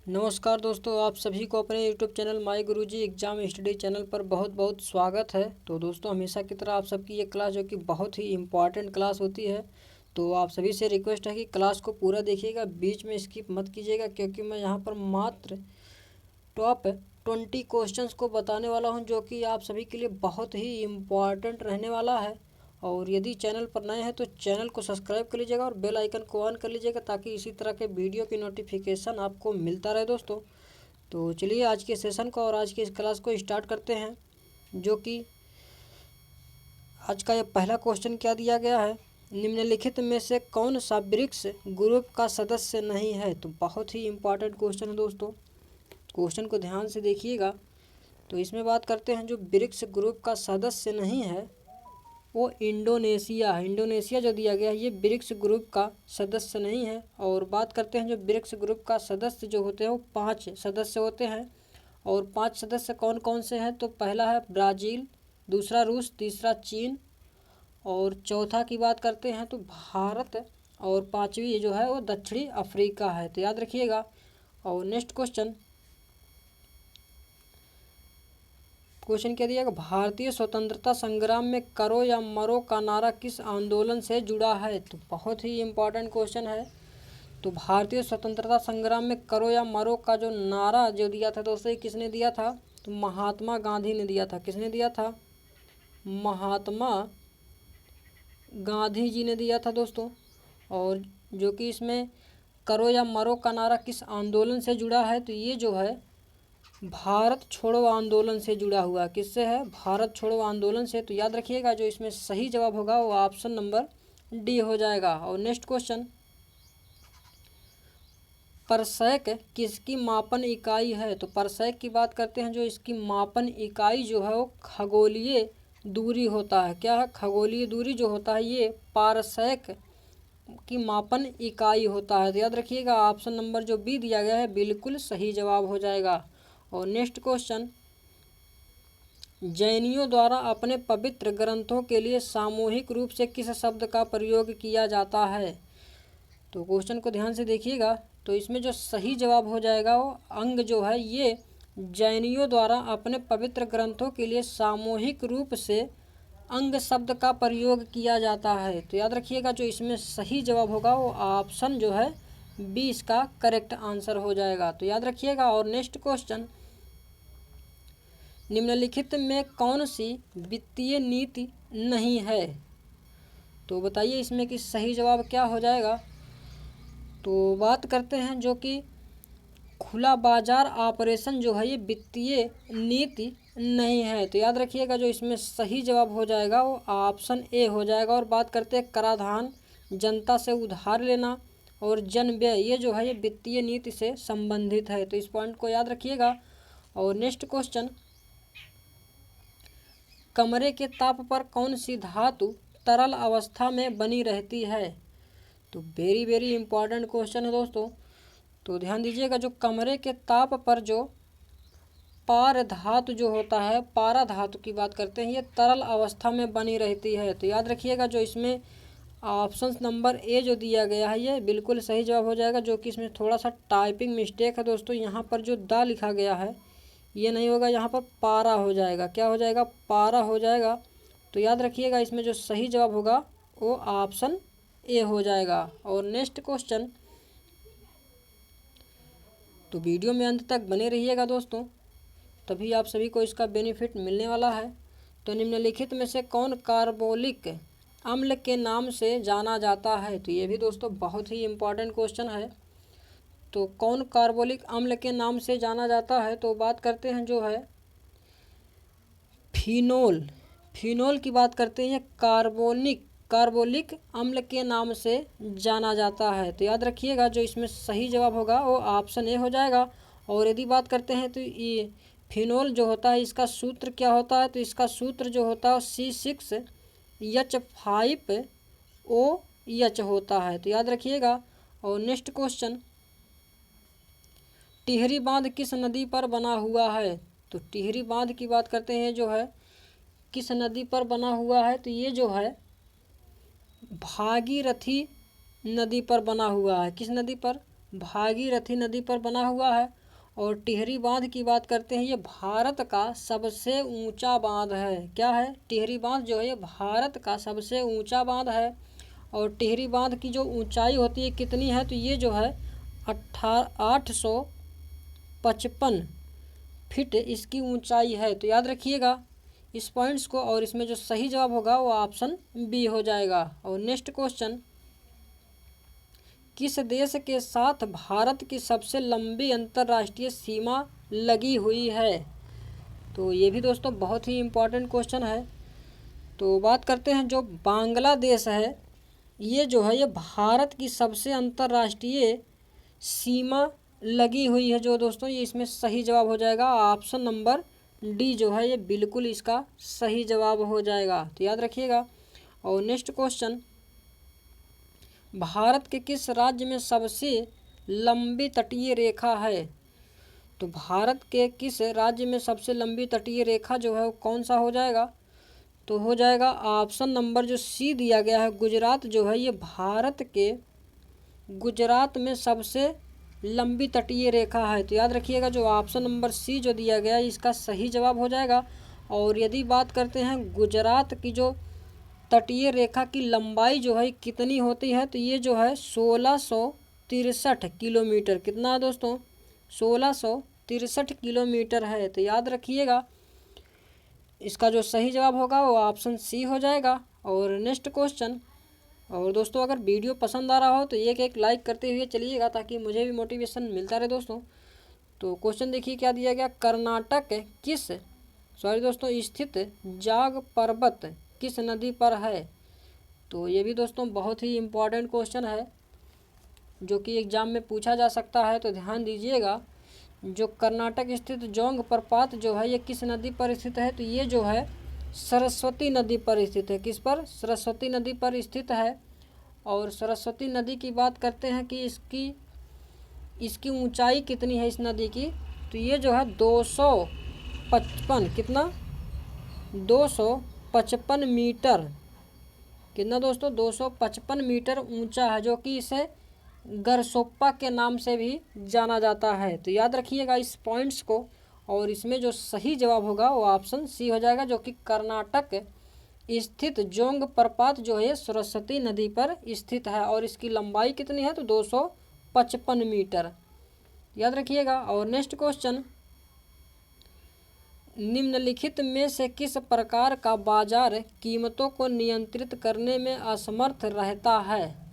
नमस्कार दोस्तों, आप सभी को अपने YouTube channel my Guruji exam study channel पर बहुत बहुत स्वागत है। तो दोस्तों, हमेशा की तरह आप सबकी ये क्लास जो कि बहुत ही इम्पॉर्टेंट क्लास होती है, तो आप सभी से रिक्वेस्ट है कि क्लास को पूरा देखिएगा, बीच में स्किप मत कीजिएगा, क्योंकि मैं यहाँ पर मात्र टॉप 20 क्वेश्चंस को बताने वाला हूँ जो कि आप सभी के लिए बहुत ही इम्पॉर्टेंट रहने वाला है। और यदि चैनल पर नए हैं तो चैनल को सब्सक्राइब कर लीजिएगा और बेल आइकन को ऑन कर लीजिएगा, ताकि इसी तरह के वीडियो की नोटिफिकेशन आपको मिलता रहे दोस्तों। तो चलिए आज के सेशन को और आज की इस क्लास को स्टार्ट करते हैं। जो कि आज का ये पहला क्वेश्चन क्या दिया गया है, निम्नलिखित में से कौन सा ब्रिक्स ग्रुप का सदस्य नहीं है। तो बहुत ही इम्पॉर्टेंट क्वेश्चन है दोस्तों, क्वेश्चन को ध्यान से देखिएगा। तो इसमें बात करते हैं जो ब्रिक्स ग्रुप का सदस्य नहीं है वो इंडोनेशिया है। इंडोनेशिया जो दिया गया है ये ब्रिक्स ग्रुप का सदस्य नहीं है। और बात करते हैं जो ब्रिक्स ग्रुप का सदस्य जो होते हैं वो 5 सदस्य होते हैं। और 5 सदस्य कौन कौन से हैं, तो पहला है ब्राज़ील, दूसरा रूस, तीसरा चीन और चौथा की बात करते हैं तो भारत, और पाँचवीं जो है वो दक्षिणी अफ्रीका है। तो याद रखिएगा। और नेक्स्ट क्वेश्चन क्या दिया गया, भारतीय स्वतंत्रता संग्राम में करो या मरो का नारा किस आंदोलन से जुड़ा है। तो बहुत ही इम्पोर्टेंट क्वेश्चन है। तो भारतीय स्वतंत्रता संग्राम में करो या मरो का जो नारा जो दिया था दोस्तों, किसने दिया था, तो महात्मा गांधी ने दिया था। किसने दिया था, महात्मा गांधी जी ने दिया था दोस्तों। और जो कि इसमें करो या मरो का नारा किस आंदोलन से जुड़ा है, तो ये जो है भारत छोड़ो आंदोलन से जुड़ा हुआ। किससे है, भारत छोड़ो आंदोलन से। तो याद रखिएगा जो इसमें सही जवाब होगा वो ऑप्शन नंबर डी हो जाएगा। और नेक्स्ट क्वेश्चन, परसैक किसकी मापन इकाई है। तो परसैक की बात करते हैं, जो इसकी मापन इकाई जो है वो खगोलीय दूरी होता है। क्या है, खगोलीय दूरी जो होता है ये पारसैक की मापन इकाई होता है। तो याद रखिएगा ऑप्शन नंबर जो बी दिया गया है बिल्कुल सही जवाब हो जाएगा। और नेक्स्ट क्वेश्चन, जैनियों द्वारा अपने पवित्र ग्रंथों के लिए सामूहिक रूप से किस शब्द का प्रयोग किया जाता है। तो क्वेश्चन को ध्यान से देखिएगा। तो इसमें जो सही जवाब हो जाएगा वो अंग जो है ये जैनियों द्वारा अपने पवित्र ग्रंथों के लिए सामूहिक रूप से अंग शब्द का प्रयोग किया जाता है। तो याद रखिएगा जो इसमें सही जवाब होगा वो ऑप्शन जो है बी इसका करेक्ट आंसर हो जाएगा। तो याद रखिएगा। और नेक्स्ट क्वेश्चन, निम्नलिखित में कौन सी वित्तीय नीति नहीं है। तो बताइए इसमें कि सही जवाब क्या हो जाएगा। तो बात करते हैं जो कि खुला बाजार ऑपरेशन जो है ये वित्तीय नीति नहीं है। तो याद रखिएगा जो इसमें सही जवाब हो जाएगा वो ऑप्शन ए हो जाएगा। और बात करते हैं कराधान, जनता से उधार लेना और जन व्यय, ये जो है ये वित्तीय नीति से संबंधित है। तो इस पॉइंट को याद रखिएगा। और नेक्स्ट क्वेश्चन, कमरे के ताप पर कौन सी धातु तरल अवस्था में बनी रहती है। तो वेरी वेरी इंपॉर्टेंट क्वेश्चन है दोस्तों। तो ध्यान दीजिएगा जो कमरे के ताप पर जो पार धातु जो होता है, पारा धातु की बात करते हैं, ये तरल अवस्था में बनी रहती है। तो याद रखिएगा जो इसमें ऑप्शन नंबर ए जो दिया गया है ये बिल्कुल सही जवाब हो जाएगा। जो कि इसमें थोड़ा सा टाइपिंग मिस्टेक है दोस्तों, यहाँ पर जो दा लिखा गया है ये नहीं होगा, यहाँ पर पारा हो जाएगा। क्या हो जाएगा, पारा हो जाएगा। तो याद रखिएगा इसमें जो सही जवाब होगा वो ऑप्शन ए हो जाएगा। और नेक्स्ट क्वेश्चन, तो वीडियो में अंत तक बने रहिएगा दोस्तों, तभी आप सभी को इसका बेनिफिट मिलने वाला है। तो निम्नलिखित में से कौन कार्बोलिक अम्ल के नाम से जाना जाता है। तो ये भी दोस्तों बहुत ही इम्पोर्टेंट क्वेश्चन है। तो कौन कार्बोलिक अम्ल के नाम से जाना जाता है, तो बात करते हैं जो है फिनोल। फिनोल की बात करते हैं, कार्बोलिक अम्ल के नाम से जाना जाता है। तो याद रखिएगा जो इसमें सही जवाब होगा वो ऑप्शन ए हो जाएगा। और यदि बात करते हैं तो ये फिनोल जो होता है इसका सूत्र क्या होता है, तो इसका सूत्र जो होता है C6H5OH होता है। तो याद रखिएगा। और नेक्स्ट क्वेश्चन, टिहरी बांध किस नदी पर बना हुआ है। तो टिहरी बांध की बात करते हैं जो है किस नदी पर बना हुआ है, तो ये जो है भागीरथी नदी पर बना हुआ है। किस नदी पर, भागीरथी नदी पर बना हुआ है। और टिहरी बांध की बात करते हैं, ये भारत का सबसे ऊंचा बांध है। क्या है? टिहरी बांध जो है ये भारत का सबसे ऊंचा बांध है। और टिहरी बांध की जो ऊंचाई होती है कितनी है? तो ये जो है 855 फीट इसकी ऊंचाई है। तो याद रखिएगा इस पॉइंट्स को, और इसमें जो सही जवाब होगा वो ऑप्शन बी हो जाएगा। और नेक्स्ट क्वेश्चन, किस देश के साथ भारत की सबसे लंबी अंतर्राष्ट्रीय सीमा लगी हुई है? तो ये भी दोस्तों बहुत ही इम्पोर्टेंट क्वेश्चन है। तो बात करते हैं, जो बांग्लादेश है ये जो है ये भारत की सबसे अंतर्राष्ट्रीय सीमा लगी हुई है। जो दोस्तों ये इसमें सही जवाब हो जाएगा ऑप्शन नंबर डी जो है ये बिल्कुल इसका सही जवाब हो जाएगा। तो याद रखिएगा। और नेक्स्ट क्वेश्चन, भारत के किस राज्य में सबसे लंबी तटीय रेखा है? तो भारत के किस राज्य में सबसे लंबी तटीय रेखा जो है वो कौन सा हो जाएगा? तो हो जाएगा ऑप्शन नंबर जो सी दिया गया है, गुजरात जो है ये भारत के गुजरात में सबसे लंबी तटीय रेखा है। तो याद रखिएगा जो ऑप्शन नंबर सी जो दिया गया है इसका सही जवाब हो जाएगा। और यदि बात करते हैं गुजरात की जो तटीय रेखा की लंबाई जो है कितनी होती है, तो ये जो है 1663 किलोमीटर। कितना है दोस्तों? 1663 किलोमीटर है। तो याद रखिएगा इसका जो सही जवाब होगा वो ऑप्शन सी हो जाएगा। और नेक्स्ट क्वेश्चन, और दोस्तों अगर वीडियो पसंद आ रहा हो तो एक लाइक करते हुए चलिएगा ताकि मुझे भी मोटिवेशन मिलता रहे दोस्तों। तो क्वेश्चन देखिए क्या दिया गया, कर्नाटक किस दोस्तों स्थित जाग पर्वत किस नदी पर है? तो ये भी दोस्तों बहुत ही इम्पोर्टेंट क्वेश्चन है जो कि एग्जाम में पूछा जा सकता है। तो ध्यान दीजिएगा, जो कर्नाटक स्थित जोंग प्रपात जो है ये किस नदी पर स्थित है? तो ये जो है सरस्वती नदी पर स्थित है। किस पर? सरस्वती नदी पर स्थित है। और सरस्वती नदी की बात करते हैं कि इसकी ऊंचाई कितनी है इस नदी की? तो ये जो है 255 कितना 255 मीटर। कितना दोस्तों? 255 मीटर ऊंचा है, जो कि इसे गरसोप्पा के नाम से भी जाना जाता है। तो याद रखिएगा इस पॉइंट्स को। और इसमें जो सही जवाब होगा वो ऑप्शन सी हो जाएगा, जो कि कर्नाटक स्थित जोंग प्रपात जो है सरस्वती नदी पर स्थित है। और इसकी लंबाई कितनी है? तो 255 मीटर। याद रखिएगा। और नेक्स्ट क्वेश्चन, निम्नलिखित में से किस प्रकार का बाजार कीमतों को नियंत्रित करने में असमर्थ रहता है?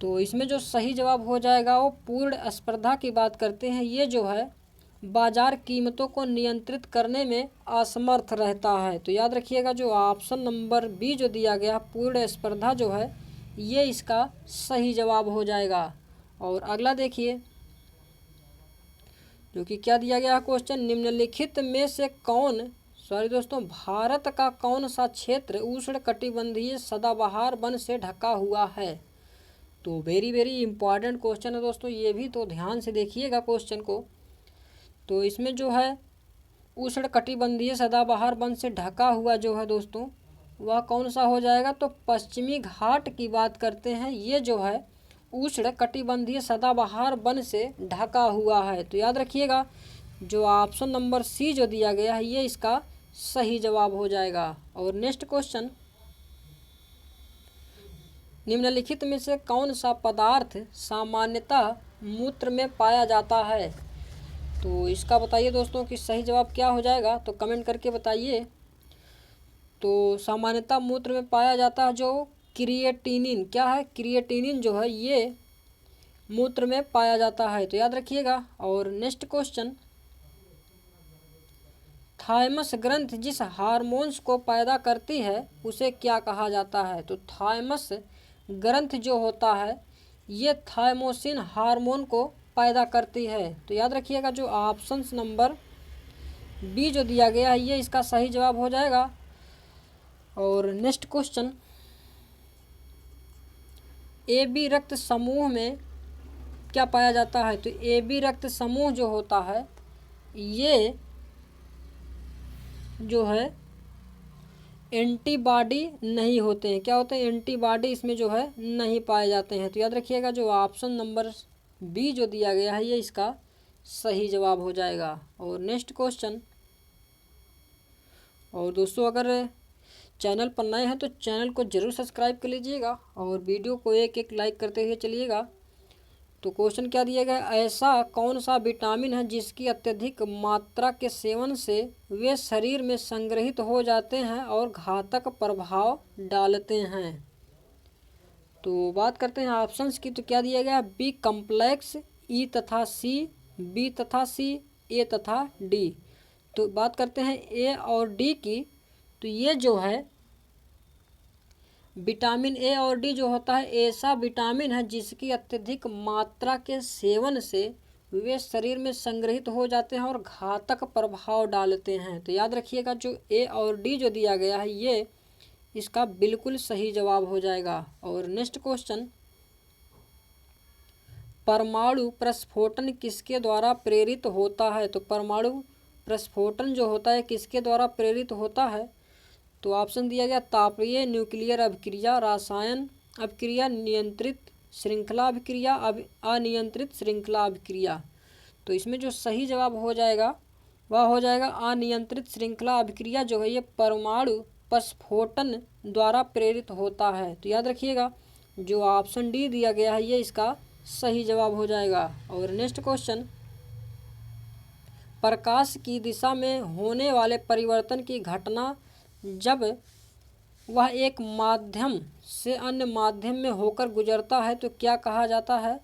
तो इसमें जो सही जवाब हो जाएगा वो पूर्ण स्पर्धा की बात करते हैं। ये जो है बाजार कीमतों को नियंत्रित करने में असमर्थ रहता है। तो याद रखिएगा जो ऑप्शन नंबर बी जो दिया गया पूर्ण स्पर्धा जो है ये इसका सही जवाब हो जाएगा। और अगला देखिए जो कि क्या दिया गया क्वेश्चन, निम्नलिखित में से दोस्तों भारत का कौन सा क्षेत्र उष्णकटिबंधीय सदाबहार वन से ढका हुआ है? तो वेरी वेरी इंपॉर्टेंट क्वेश्चन है दोस्तों ये भी, तो ध्यान से देखिएगा क्वेश्चन को। तो इसमें जो है उष्णकटिबंधीय सदाबहार वन से ढका हुआ जो है दोस्तों वह कौन सा हो जाएगा? तो पश्चिमी घाट की बात करते हैं। ये जो है उष्णकटिबंधीय सदाबहार वन से ढका हुआ है। तो याद रखिएगा जो ऑप्शन नंबर सी जो दिया गया है ये इसका सही जवाब हो जाएगा। और नेक्स्ट क्वेश्चन, निम्नलिखित में से कौन सा पदार्थ सामान्यतः मूत्र में पाया जाता है? तो इसका बताइए दोस्तों कि सही जवाब क्या हो जाएगा, तो कमेंट करके बताइए। तो सामान्यतः मूत्र में पाया जाता है जो क्रिएटिनिन। क्या है? क्रिएटिनिन जो है ये मूत्र में पाया जाता है। तो याद रखिएगा। और नेक्स्ट क्वेश्चन, थाइमस ग्रंथ जिस हार्मोन्स को पैदा करती है उसे क्या कहा जाता है? तो थाइमस ग्रंथ जो होता है ये थाइमोसिन हार्मोन को पैदा करती है। तो याद रखिएगा जो ऑप्शन नंबर बी जो दिया गया है ये इसका सही जवाब हो जाएगा। और नेक्स्ट क्वेश्चन, ए बी रक्त समूह में क्या पाया जाता है? तो ए बी रक्त समूह जो होता है ये जो है एंटीबॉडी नहीं होते हैं। क्या होते हैं? एंटीबॉडी इसमें जो है नहीं पाए जाते हैं। तो याद रखिएगा जो ऑप्शन नंबर बी जो दिया गया है ये इसका सही जवाब हो जाएगा। और नेक्स्ट क्वेश्चन, और दोस्तों अगर चैनल पर नए हैं तो चैनल को ज़रूर सब्सक्राइब कर लीजिएगा और वीडियो को एक एक लाइक करते हुए चलिएगा। तो क्वेश्चन क्या दिया गया, ऐसा कौन सा विटामिन है जिसकी अत्यधिक मात्रा के सेवन से वे शरीर में संग्रहित हो जाते हैं और घातक प्रभाव डालते हैं। तो बात करते हैं ऑप्शंस की। तो क्या दिया गया, बी कम्प्लेक्स, ई तथा सी, बी तथा सी, ए तथा डी। तो बात करते हैं ए और डी की। तो ये जो है विटामिन ए और डी जो होता है ऐसा विटामिन है जिसकी अत्यधिक मात्रा के सेवन से वे शरीर में संग्रहित हो जाते हैं और घातक प्रभाव डालते हैं। तो याद रखिएगा जो ए और डी जो दिया गया है ये इसका बिल्कुल सही जवाब हो जाएगा। और नेक्स्ट क्वेश्चन, परमाणु प्रस्फोटन किसके द्वारा प्रेरित होता है। तो परमाणु प्रस्फोटन जो होता है किसके द्वारा प्रेरित होता है। तो ऑप्शन दिया गया तापीय न्यूक्लियर अभिक्रिया, रसायन अभिक्रिया, नियंत्रित श्रृंखला अभिक्रिया, अनियंत्रित श्रृंखला अभिक्रिया। तो इसमें जो सही जवाब हो जाएगा वह हो जाएगा अनियंत्रित श्रृंखला अभिक्रिया जो है ये परमाणु प्रस्फोटन द्वारा प्रेरित होता है। तो याद रखिएगा जो ऑप्शन डी दिया गया है ये इसका सही जवाब हो जाएगा। और नेक्स्ट क्वेश्चन, प्रकाश की दिशा में होने वाले परिवर्तन की घटना जब वह एक माध्यम से अन्य माध्यम में होकर गुजरता है तो क्या कहा जाता है।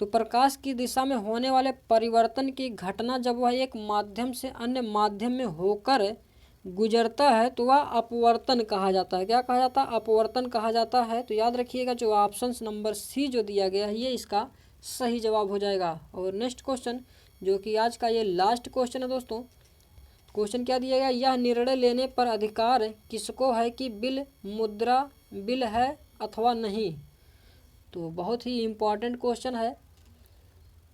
तो प्रकाश की दिशा में होने वाले परिवर्तन की घटना जब वह एक माध्यम से अन्य माध्यम में होकर गुजरता है तो वह अपवर्तन कहा जाता है। क्या कहा जाता है, अपवर्तन कहा जाता है। तो याद रखिएगा जो ऑप्शन नंबर सी जो दिया गया है ये इसका सही जवाब हो जाएगा। और नेक्स्ट क्वेश्चन जो कि आज का ये लास्ट क्वेश्चन है दोस्तों, क्वेश्चन क्या दिया गया, यह निर्णय लेने पर अधिकार किसको है कि बिल मुद्रा बिल है अथवा नहीं। तो बहुत ही इम्पॉर्टेंट क्वेश्चन है।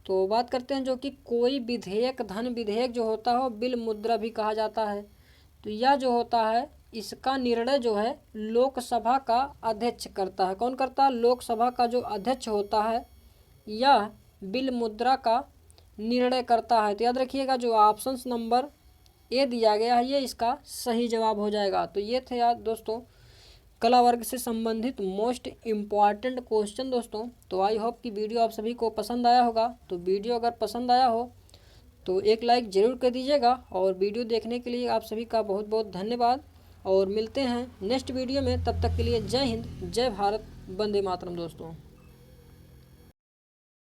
तो बात करते हैं जो कि कोई विधेयक, धन विधेयक जो होता है बिल मुद्रा भी कहा जाता है। तो यह जो होता है इसका निर्णय जो है लोकसभा का अध्यक्ष करता है। कौन करता है, लोकसभा का जो अध्यक्ष होता है यह बिल मुद्रा का निर्णय करता है। तो याद रखिएगा जो ऑप्शन नंबर ए दिया गया है ये इसका सही जवाब हो जाएगा। तो ये थे यार दोस्तों कला वर्ग से संबंधित मोस्ट इम्पॉर्टेंट क्वेश्चन दोस्तों। तो आई होप कि वीडियो आप सभी को पसंद आया होगा। तो वीडियो अगर पसंद आया हो तो एक लाइक ज़रूर कर दीजिएगा और वीडियो देखने के लिए आप सभी का बहुत बहुत धन्यवाद। और मिलते हैं नेक्स्ट वीडियो में, तब तक के लिए जय हिंद, जय भारत, वंदे मातरम दोस्तों।